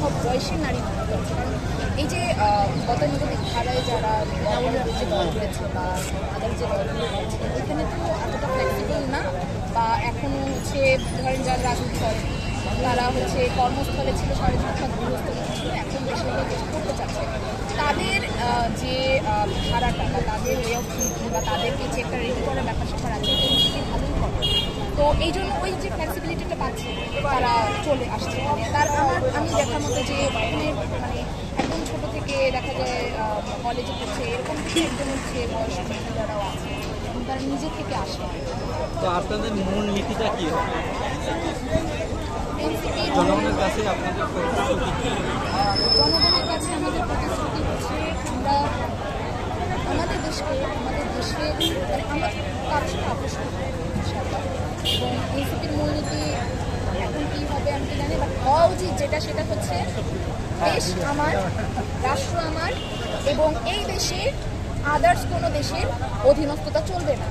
সব বয়সের নারী মারা যাচ্ছে। কারণ এই যে গতানুগতিক ধারায় যারা যে দল রয়েছে বা তাদের যে দলগুলো রয়েছে ওইখানে তো এতটা ফ্লেক্সিবল না, বা এখনও হচ্ছে ধরেন যারা রাজনীতি করে তারা হচ্ছে কর্মস্থলে ছিল 4.5 গৃহস্থলে ছিল, এখন বেশিরভাগ কিছু করতে চাচ্ছে। তাদের যে ধারাটা বা তাদের ওয়ে অফ থিঙ্কিং বা তাদেরকে যে একটা রেডি করার ব্যাপার স্যাপার আছে সেটা ভালোই করে। তো এই জন্য ওই যে ফ্লেক্সিবিলিটিটা পাচ্ছে তারা চলে আসছে। মানে তার আমি দেখার মতো যে এখানে মানে একদম ছোটো থেকে দেখা যায় কলেজে পড়ছে এরকম থেকে একদম হচ্ছে বয়স্ক মহিলারাও আছে এবং তারা নিজে থেকে আসে। তো আপনাদের মূল নীতিটা কি হবে? জনগণের কাছে আপনাদের জনগণের কাছে আমাদের প্রতিশ্রুতি হচ্ছে আমরা আমাদের দেশকে আমাদের দেশে মানে আমরা কারোর সাথে আপোষ করব ইনশাআল্লাহ। এবং এনসিপির মূলনীতি এখন কী হবে আমি কি জানি, বাট হওয়া উচিত যেটা সেটা হচ্ছে দেশ আমার, রাষ্ট্র আমার, এবং এই দেশে আদার্স কোনো দেশের অধীনস্থতা চলবে না।